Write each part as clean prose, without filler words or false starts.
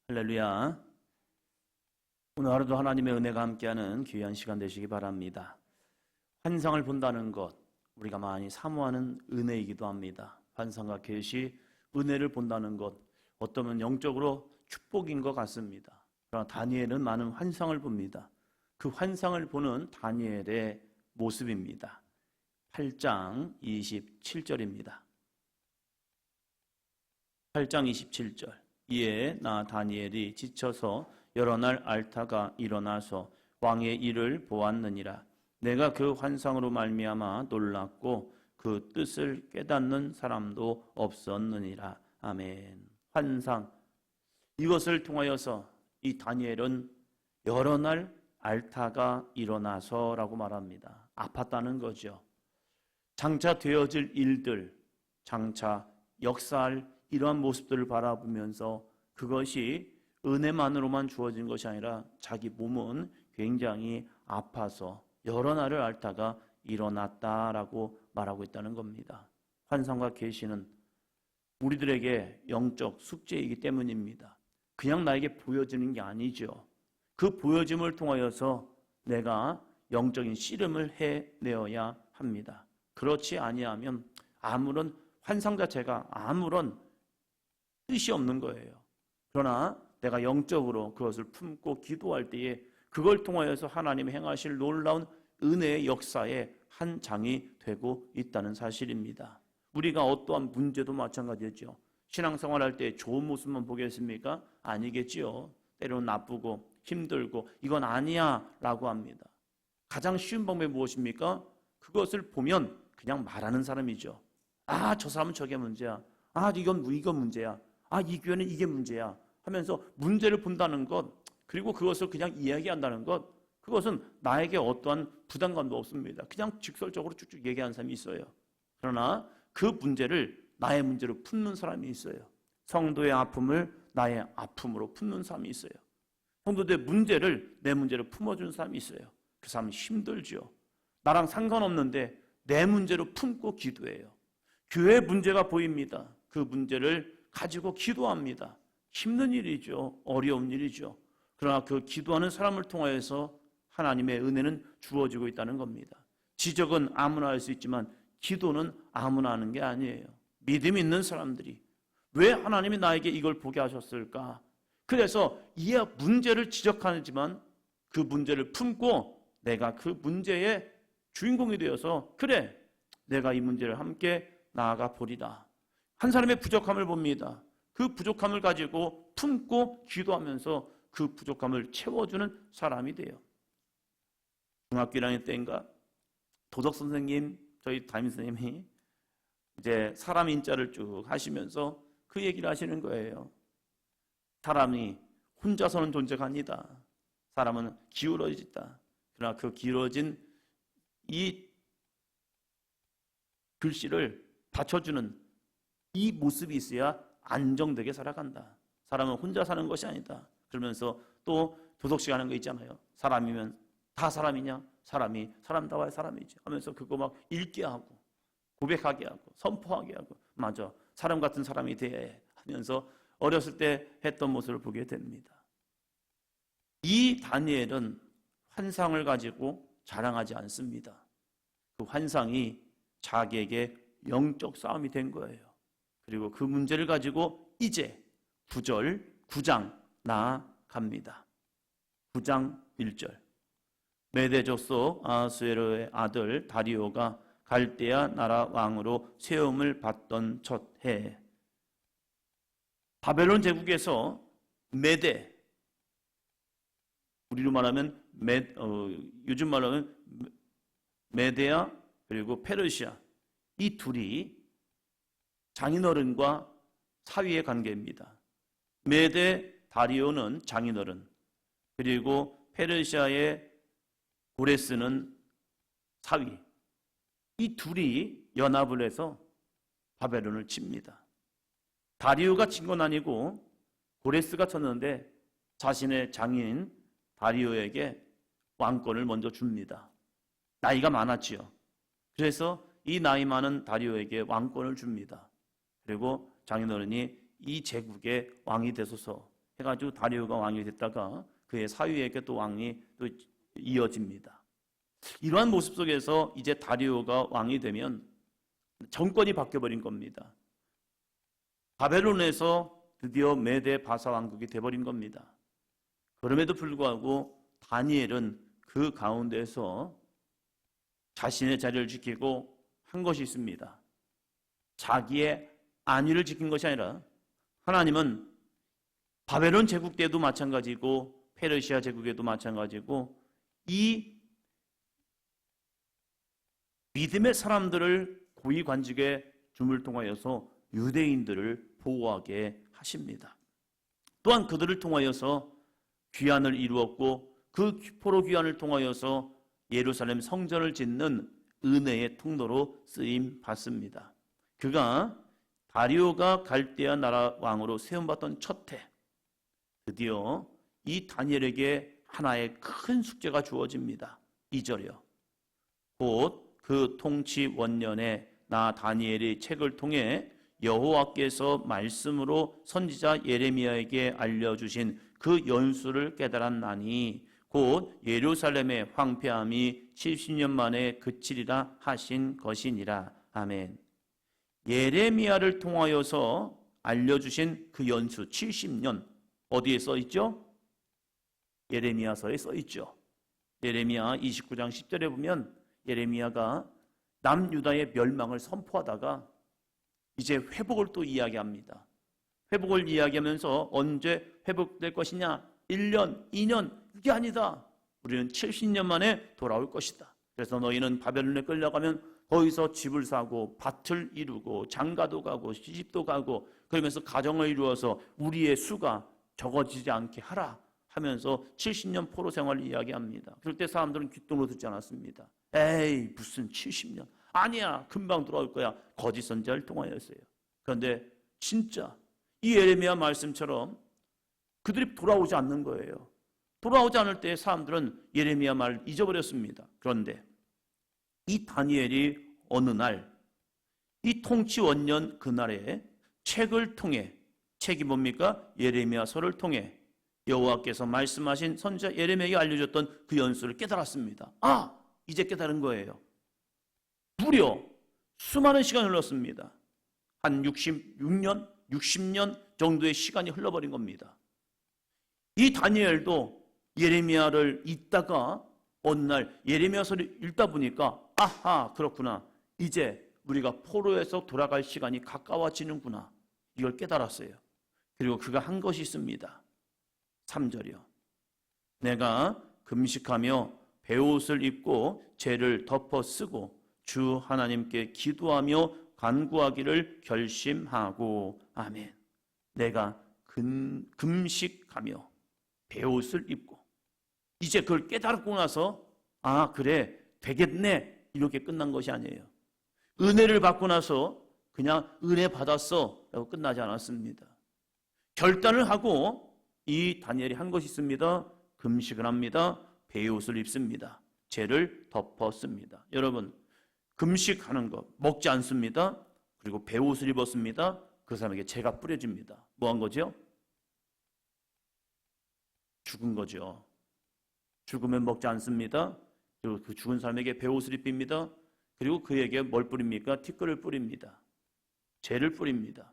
할렐루야. 오늘 하루도 하나님의 은혜가 함께하는 귀한 시간 되시기 바랍니다. 환상을 본다는 것, 우리가 많이 사모하는 은혜이기도 합니다. 환상과 계시, 은혜를 본다는 것, 어쩌면 영적으로 축복인 것 같습니다. 그러나 다니엘은 많은 환상을 봅니다. 그 환상을 보는 다니엘의 모습입니다. 8장 27절입니다. 8장 27절. 이에 나 다니엘이 지쳐서 여러 날 앓다가 일어나서 왕의 일을 보았느니라. 내가 그 환상으로 말미암아 놀랐고 그 뜻을 깨닫는 사람도 없었느니라. 아멘. 환상, 이것을 통하여서 이 다니엘은 여러 날 앓다가 일어나서라고 말합니다. 아팠다는 거죠. 장차 되어질 일들, 장차 역사할 이러한 모습들을 바라보면서 그것이 은혜만으로만 주어진 것이 아니라 자기 몸은 굉장히 아파서 여러 날을 앓다가 일어났다라고 말하고 있다는 겁니다. 환상과 계시는 우리들에게 영적 숙제이기 때문입니다. 그냥 나에게 보여지는 게 아니죠. 그 보여짐을 통하여서 내가 영적인 씨름을 해내어야 합니다. 그렇지 아니하면 아무런 환상 자체가 아무런 뜻이 없는 거예요. 그러나 내가 영적으로 그것을 품고 기도할 때에 그걸 통하여서 하나님이 행하실 놀라운 은혜의 역사의 한 장이 되고 있다는 사실입니다. 우리가 어떠한 문제도 마찬가지죠. 신앙생활할 때 좋은 모습만 보겠습니까? 아니겠지요. 때로는 나쁘고 힘들고 이건 아니야 라고 합니다. 가장 쉬운 방법이 무엇입니까? 그것을 보면 그냥 말하는 사람이죠. 아, 저 사람은 저게 문제야. 아, 이건 문제야. 아, 이 교회는 이게 문제야 하면서 문제를 본다는 것, 그리고 그것을 그냥 이야기한다는 것, 그것은 나에게 어떠한 부담감도 없습니다. 그냥 직설적으로 쭉쭉 얘기하는 사람이 있어요. 그러나 그 문제를 나의 문제로 품는 사람이 있어요. 성도의 아픔을 나의 아픔으로 품는 사람이 있어요. 성도들의 문제를 내 문제로 품어주는 사람이 있어요. 그 사람은 힘들죠. 나랑 상관없는데 내 문제로 품고 기도해요. 교회의 문제가 보입니다. 그 문제를 가지고 기도합니다. 힘든 일이죠. 어려운 일이죠. 그러나 그 기도하는 사람을 통하여서 하나님의 은혜는 주어지고 있다는 겁니다. 지적은 아무나 할 수 있지만 기도는 아무나 하는 게 아니에요. 믿음 있는 사람들이 왜 하나님이 나에게 이걸 보게 하셨을까? 그래서 이 문제를 지적하지만 그 문제를 품고 내가 그 문제의 주인공이 되어서 그래, 내가 이 문제를 함께 나아가 보리라. 한 사람의 부족함을 봅니다. 그 부족함을 가지고 품고 기도하면서 그 부족함을 채워주는 사람이 돼요. 중학교 1학년 때인가 도덕선생님, 저희 담임선생님이 이제 사람 인자를 쭉 하시면서 그 얘기를 하시는 거예요. 사람이 혼자서는 존재가 아니다. 사람은 기울어지다. 그러나 그 기울어진 이 글씨를 받쳐주는 이 모습이 있어야 안정되게 살아간다. 사람은 혼자 사는 것이 아니다. 그러면서 또 도덕식 하는 거 있잖아요. 사람이면 다 사람이냐? 사람이 사람다워야 사람이지 하면서 그거 막 읽게 하고 고백하게 하고 선포하게 하고 맞아, 사람 같은 사람이 돼야 해 하면서 어렸을 때 했던 모습을 보게 됩니다. 이 다니엘은 환상을 가지고 자랑하지 않습니다. 그 환상이 자기에게 영적 싸움이 된 거예요. 그리고 그 문제를 가지고 이제 9장 나아갑니다. 9장 1절. 메대 족속 아하수에로의 아들 다리오가 갈대아 나라 왕으로 세움을 받던 첫 해, 바벨론 제국에서 메대, 우리로 말하면 요즘 말로 하면 메데아 그리고 페르시아, 이 둘이 장인어른과 사위의 관계입니다. 메대 다리오는 장인어른, 그리고 페르시아의 고레스는 사위, 이 둘이 연합을 해서 바벨론을 칩니다. 다리오가 친 건 아니고 고레스가 쳤는데 자신의 장인 다리오에게 왕권을 먼저 줍니다. 나이가 많았지요. 그래서 이 나이 많은 다리오에게 왕권을 줍니다. 그리고 장인어른이 이 제국의 왕이 되소서, 해가지고 다리오가 왕이 됐다가 그의 사위에게 또 왕이 또 이어집니다. 이러한 모습 속에서 이제 다리오가 왕이 되면 정권이 바뀌어버린 겁니다. 바벨론에서 드디어 메대 바사 왕국이 돼버린 겁니다. 그럼에도 불구하고 다니엘은 그 가운데서 자신의 자리를 지키고 한 것이 있습니다. 자기의 안위를 지킨 것이 아니라 하나님은 바벨론 제국 때도 마찬가지고 페르시아 제국에도 마찬가지고 이 믿음의 사람들을 고위관직에 줌을 통하여서 유대인들을 보호하게 하십니다. 또한 그들을 통하여서 귀환을 이루었고 그 포로 귀환을 통하여서 예루살렘 성전을 짓는 은혜의 통로로 쓰임 받습니다. 그가 다리오가 갈대아 나라 왕으로 세움받던 첫 해 드디어 이 다니엘에게 하나의 큰 숙제가 주어집니다. 2절이요. 곧 그 통치 원년에 나 다니엘이 책을 통해 여호와께서 말씀으로 선지자 예레미야에게 알려주신 그 연수를 깨달았나니 곧 예루살렘의 황폐함이 70년 만에 그치리라 하신 것이니라. 아멘. 예레미야를 통하여서 알려주신 그 연수 70년 어디에 써있죠? 예레미야서에 써있죠. 예레미야 29장 10절에 보면 예레미야가 남유다의 멸망을 선포하다가 이제 회복을 또 이야기합니다. 회복을 이야기하면서 언제 회복될 것이냐? 1년, 2년 그게 아니다. 우리는 70년 만에 돌아올 것이다. 그래서 너희는 바벨론에 끌려가면 거기서 집을 사고 밭을 이루고 장가도 가고 시집도 가고 그러면서 가정을 이루어서 우리의 수가 적어지지 않게 하라 하면서 70년 포로 생활을 이야기합니다. 그럴 때 사람들은 귓등으로 듣지 않았습니다. 에이 무슨 70년 아니야 금방 돌아올 거야. 거짓 선지자를 통하여서요. 그런데 진짜 이 예레미야 말씀처럼 그들이 돌아오지 않는 거예요. 돌아오지 않을 때 사람들은 예레미야 말을 잊어버렸습니다. 그런데 이 다니엘이 어느 날 이 통치 원년 그날에 책을 통해 책이 뭡니까? 예레미야서를 통해 여호와께서 말씀하신 선지자 예레미야에게 알려줬던 그 연수를 깨달았습니다. 아! 이제 깨달은 거예요. 무려 수많은 시간이 흘렀습니다. 한 66년, 60년 정도의 시간이 흘러버린 겁니다. 이 다니엘도 예레미야를 읽다가 어느 날 예레미야서를 읽다 보니까 아하 그렇구나. 이제 우리가 포로에서 돌아갈 시간이 가까워지는구나. 이걸 깨달았어요. 그리고 그가 한 것이 있습니다. 3절이요. 내가 금식하며 베옷을 입고 죄를 덮어 쓰고 주 하나님께 기도하며 간구하기를 결심하고 아멘. 내가 금식하며 베옷을 입고 이제 그걸 깨달고 나서 아 그래 되겠네 이렇게 끝난 것이 아니에요. 은혜를 받고 나서 그냥 은혜 받았어 라고 끝나지 않았습니다. 결단을 하고 이 다니엘이 한 것이 있습니다. 금식을 합니다. 베옷을 입습니다. 죄를 덮었습니다. 여러분 금식하는 것 먹지 않습니다. 그리고 베옷을 입었습니다. 그 사람에게 죄가 뿌려집니다. 뭐 한 거죠? 죽은 거죠. 죽으면 먹지 않습니다. 그리고 그 죽은 사람에게 베옷을 입힙니다. 그리고 그에게 뭘 뿌립니까? 티끌을 뿌립니다. 죄를 뿌립니다.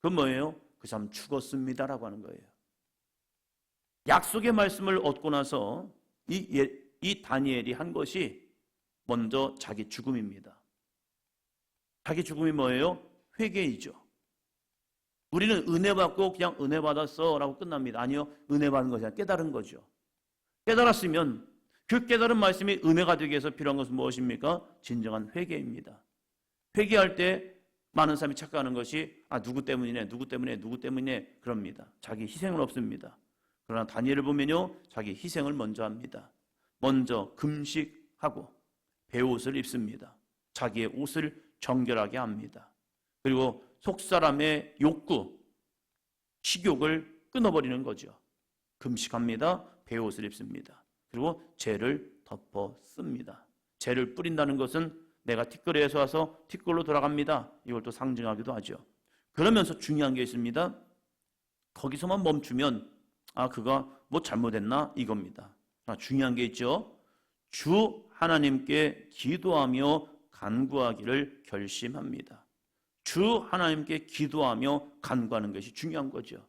그건 뭐예요? 그 사람 죽었습니다라고 하는 거예요. 약속의 말씀을 얻고 나서 이 다니엘이 한 것이 먼저 자기 죽음입니다. 자기 죽음이 뭐예요? 회개이죠. 우리는 은혜 받고 그냥 은혜 받았어 라고 끝납니다. 아니요. 은혜 받은 것이 아니라 깨달은 거죠. 깨달았으면 그 깨달은 말씀이 은혜가 되기 위해서 필요한 것은 무엇입니까? 진정한 회개입니다. 회개할 때 많은 사람이 착각하는 것이 누구 때문이네 누구 때문이네 그럽니다. 자기 희생은 없습니다. 그러나 다니엘을 보면요 자기 희생을 먼저 합니다. 먼저 금식하고 베옷을 입습니다. 자기의 옷을 정결하게 합니다. 그리고 속사람의 욕구, 식욕을 끊어버리는 거죠. 금식합니다. 베옷을 입습니다. 그리고 죄를 덮어 씁니다. 죄를 뿌린다는 것은 내가 티끌에서 와서 티끌로 돌아갑니다. 이걸 또 상징하기도 하죠. 그러면서 중요한 게 있습니다. 거기서만 멈추면 그가 뭐 잘못했나 이겁니다. 중요한 게 있죠. 주 하나님께 기도하며 간구하기를 결심합니다. 주 하나님께 기도하며 간구하는 것이 중요한 거죠.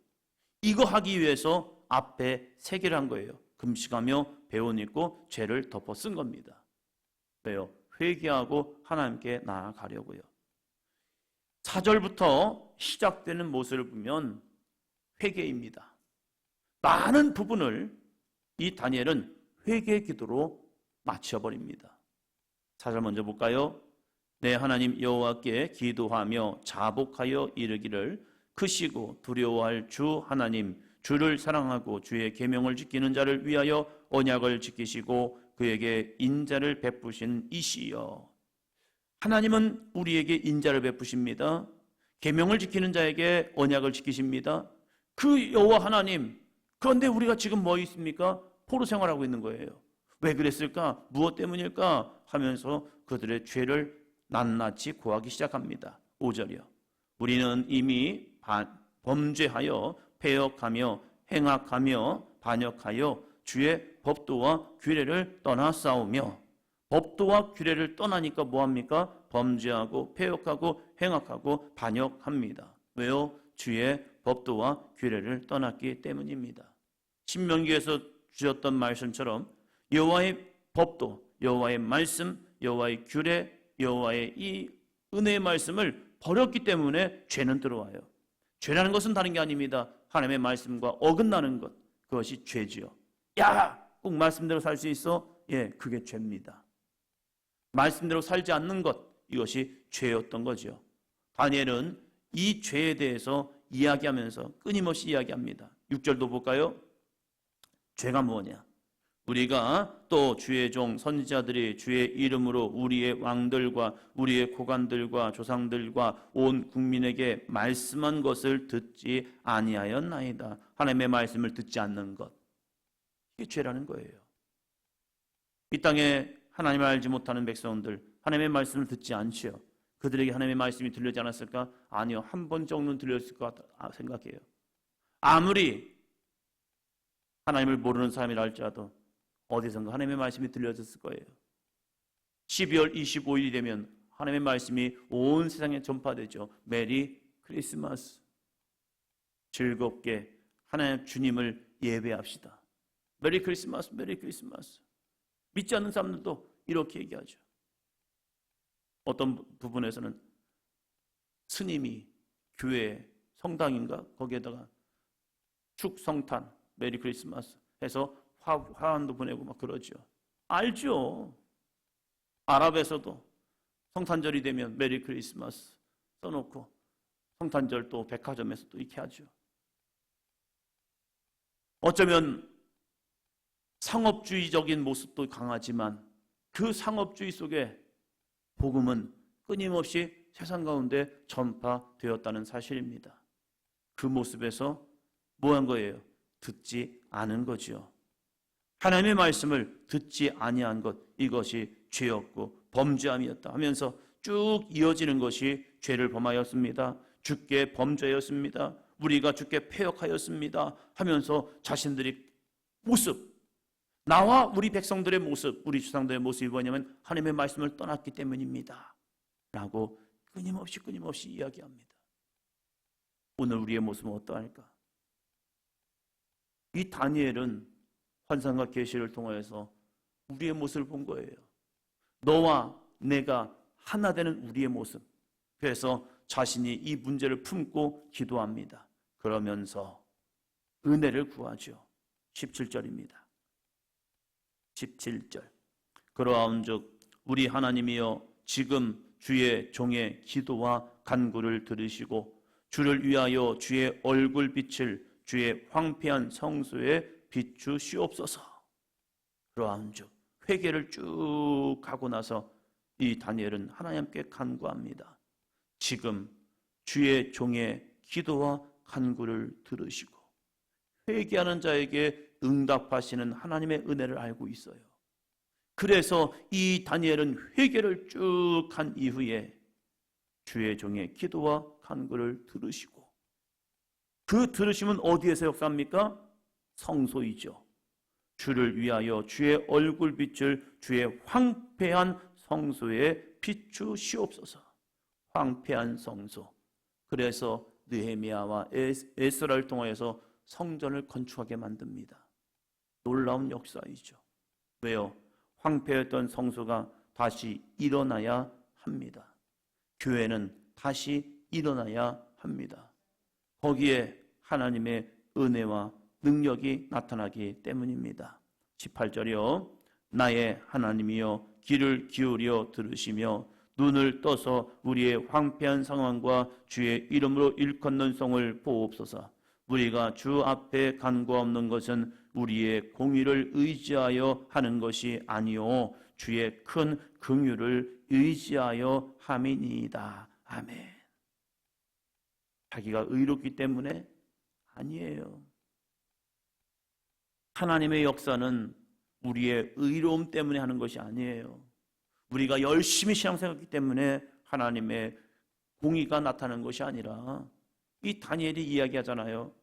이거 하기 위해서 앞에 3개를 한 거예요. 금식하며 배옷 입고 죄를 덮어 쓴 겁니다. 왜요? 회개하고 하나님께 나아가려고요. 4절부터 시작되는 모습을 보면 회개입니다. 많은 부분을 이 다니엘은 회개 기도로 마쳐버립니다. 4절 먼저 볼까요? 내 하나님 여호와께 기도하며 자복하여 이르기를 크시고 두려워할 주 하나님, 주를 사랑하고 주의 계명을 지키는 자를 위하여 언약을 지키시고 그에게 인자를 베푸신 이시여. 하나님은 우리에게 인자를 베푸십니다. 계명을 지키는 자에게 언약을 지키십니다. 그 여호와 하나님, 그런데 우리가 지금 뭐 있습니까? 포로 생활하고 있는 거예요. 왜 그랬을까? 무엇 때문일까? 하면서 그들의 죄를 낱낱이 고하기 시작합니다. 5절이요. 우리는 이미 범죄하여 패역하며 행악하며 반역하여 주의 법도와 규례를 떠나 싸우며. 법도와 규례를 떠나니까 뭐합니까? 범죄하고 패역하고 행악하고 반역합니다. 왜요? 주의 법도와 규례를 떠났기 때문입니다. 신명기에서 주셨던 말씀처럼 여호와의 법도, 여호와의 말씀, 여호와의 규례, 여호와의 이 은혜의 말씀을 버렸기 때문에 죄는 들어와요. 죄라는 것은 다른 게 아닙니다. 하나님의 말씀과 어긋나는 것, 그것이 죄지요. 야, 꼭 말씀대로 살 수 있어? 예, 그게 죄입니다. 말씀대로 살지 않는 것, 이것이 죄였던 거죠. 다니엘은 이 죄에 대해서 이야기하면서 끊임없이 이야기합니다. 6절도 볼까요? 죄가 뭐냐? 우리가 또 주의 종 선지자들이 주의 이름으로 우리의 왕들과 우리의 고관들과 조상들과 온 국민에게 말씀한 것을 듣지 아니하였나이다. 하나님의 말씀을 듣지 않는 것, 이게 죄라는 거예요. 이 땅에 하나님을 알지 못하는 백성들, 하나님의 말씀을 듣지 않지요. 그들에게 하나님의 말씀이 들리지 않았을까? 아니요, 한 번 정도는 들렸을 것 같다 생각해요. 아무리 하나님을 모르는 사람이라 할지라도 어디선가 하나님의 말씀이 들려졌을 거예요. 12월 25일이 되면 하나님의 말씀이 온 세상에 전파되죠. 메리 크리스마스. 즐겁게 하나님 주님을 예배합시다. 메리 크리스마스, 메리 크리스마스. 믿지 않는 사람들도 이렇게 얘기하죠. 어떤 부분에서는 스님이 교회 성당인가 거기에다가 축성탄 메리 크리스마스 해서 화환도 보내고 막 그러죠. 알죠. 아랍에서도 성탄절이 되면 메리 크리스마스 써놓고 성탄절 또 백화점에서 또 이렇게 하죠. 어쩌면 상업주의적인 모습도 강하지만 그 상업주의 속에 복음은 끊임없이 세상 가운데 전파되었다는 사실입니다. 그 모습에서 뭐 한 거예요? 듣지 않은 거죠. 하나님의 말씀을 듣지 아니한 것, 이것이 죄였고 범죄함이었다 하면서 쭉 이어지는 것이 죄를 범하였습니다. 주께 범죄였습니다. 우리가 주께 패역하였습니다 하면서 자신들이 모습, 나와 우리 백성들의 모습, 우리 조상들의 모습이 뭐냐면 하나님의 말씀을 떠났기 때문입니다 라고 끊임없이 이야기합니다. 오늘 우리의 모습은 어떠할까? 이 다니엘은 환상과 계시를 통하여서 우리의 모습을 본 거예요. 너와 내가 하나 되는 우리의 모습. 그래서 자신이 이 문제를 품고 기도합니다. 그러면서 은혜를 구하죠. 17절입니다. 17절. 그러한즉 우리 하나님이여 지금 주의 종의 기도와 간구를 들으시고 주를 위하여 주의 얼굴빛을 주의 황폐한 성소에 비추시옵소서. 그러한즉 회개를 쭉 하고 나서 이 다니엘은 하나님께 간구합니다. 지금 주의 종의 기도와 간구를 들으시고 회개하는 자에게 응답하시는 하나님의 은혜를 알고 있어요. 그래서 이 다니엘은 회개를 쭉 한 이후에 주의 종의 기도와 간구를 들으시고 그 들으심은 어디에서 역사합니까? 성소이죠. 주를 위하여 주의 얼굴 빛을 주의 황폐한 성소에 비추시옵소서. 황폐한 성소. 그래서 느헤미야와 에스라를 통하여서 성전을 건축하게 만듭니다. 놀라운 역사이죠. 왜요? 황폐했던 성소가 다시 일어나야 합니다. 교회는 다시 일어나야 합니다. 거기에 하나님의 은혜와 능력이 나타나기 때문입니다. 18절이요. 나의 하나님이여 귀를 기울여 들으시며 눈을 떠서 우리의 황폐한 상황과 주의 이름으로 일컫는 성을 보옵소서. 우리가 주 앞에 간과 없는 것은 우리의 공의를 의지하여 하는 것이 아니요 주의 큰 긍휼을 의지하여 함이니이다. 아멘. 자기가 의롭기 때문에 아니에요. 하나님의 역사는 우리의 의로움 때문에 하는 것이 아니에요. 우리가 열심히 신앙생활했기 때문에 하나님의 공의가 나타나는 것이 아니라 이 다니엘이 이야기하잖아요.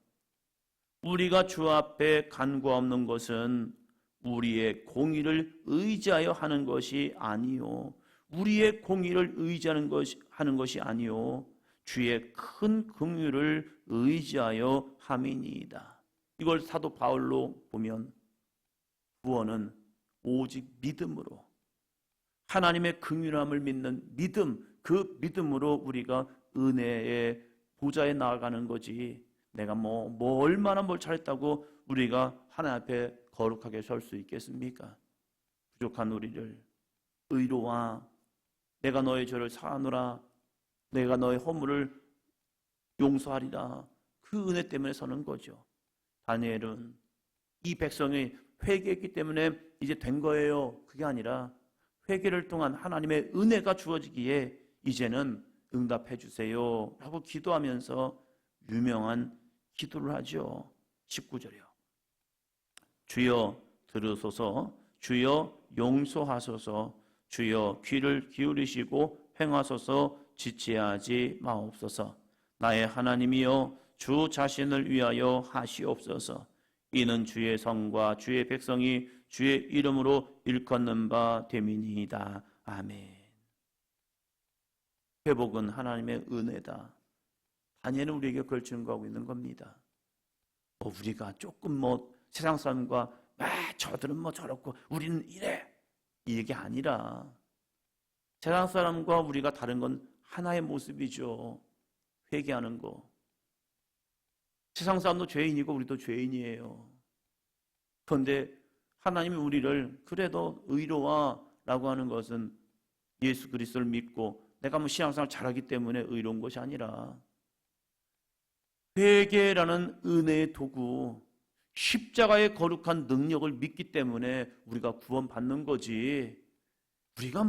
우리가 주 앞에 간과 없는 것은 우리의 공의를 의지하여 하는 것이 아니요 우리의 공의를 의지하는 것이 아니요 주의 큰 긍휼을 의지하여 함이니이다. 이걸 사도 바울로 보면 구원은 오직 믿음으로 하나님의 긍휼함을 믿는 믿음, 그 믿음으로 우리가 은혜의 보좌에 나아가는 거지. 내가 얼마나 뭘 잘했다고 우리가 하나님 앞에 거룩하게 설 수 있겠습니까? 부족한 우리를 의로와 내가 너의 죄를 사하노라 내가 너의 허물을 용서하리라 그 은혜 때문에 서는 거죠. 다니엘은 이 백성이 회개했기 때문에 이제 된 거예요. 그게 아니라 회개를 통한 하나님의 은혜가 주어지기에 이제는 응답해 주세요 라고 기도하면서 유명한 기도를 하죠. 19절이요. 주여 들으소서 주여 용서하소서 주여 귀를 기울이시고 행하소서 지체하지 마옵소서. 나의 하나님이여 주 자신을 위하여 하시옵소서. 이는 주의 성과 주의 백성이 주의 이름으로 일컫는 바 됨이니이다. 아멘. 회복은 하나님의 은혜다. 다니엘은 우리에게 그걸 증거하고 있는 겁니다. 우리가 조금 세상 사람과 저들은 저렇고 우리는 이래 이게 아니라 세상 사람과 우리가 다른 건 하나의 모습이죠. 회개하는 거. 세상 사람도 죄인이고 우리도 죄인이에요. 그런데 하나님이 우리를 그래도 의로와 라고 하는 것은 예수 그리스도를 믿고 내가 신앙생활 잘하기 때문에 의로운 것이 아니라 회개라는 은혜의 도구, 십자가의 거룩한 능력을 믿기 때문에 우리가 구원받는 거지. 우리가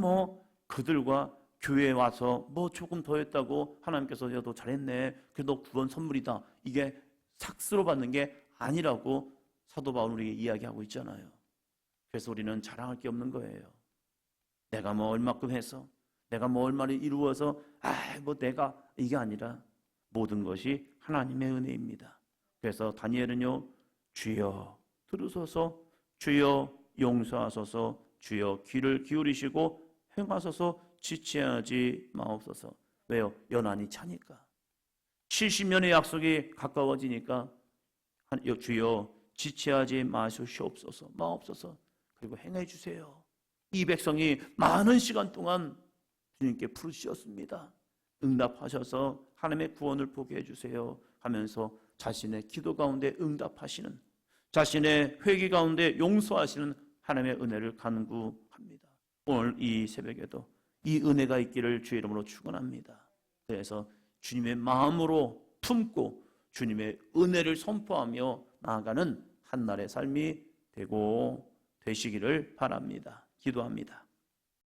그들과 교회에 와서 조금 더 했다고 하나님께서 야, 너 잘했네. 그래도 구원 선물이다. 이게 삭스로 받는 게 아니라고 사도 바울은 우리에게 이야기하고 있잖아요. 그래서 우리는 자랑할 게 없는 거예요. 내가 얼마큼 해서 내가 얼마를 이루어서 내가 이게 아니라 모든 것이 하나님의 은혜입니다. 그래서 다니엘은요. 주여 들으소서 주여 용서하소서 주여 귀를 기울이시고 행하소서 지체하지 마옵소서. 왜요? 연한이 차니까 70년의 약속이 가까워지니까 주여 지체하지 마옵소서. 그리고 행해 주세요. 이 백성이 많은 시간 동안 주님께 부르셨습니다. 응답하셔서 하나님의 구원을 보게 해주세요 하면서 자신의 기도 가운데 응답하시는, 자신의 회개 가운데 용서하시는 하나님의 은혜를 간구합니다. 오늘 이 새벽에도 이 은혜가 있기를 주의 이름으로 축원합니다. 그래서 주님의 마음으로 품고 주님의 은혜를 선포하며 나아가는 한날의 삶이 되시기를 바랍니다. 기도합니다.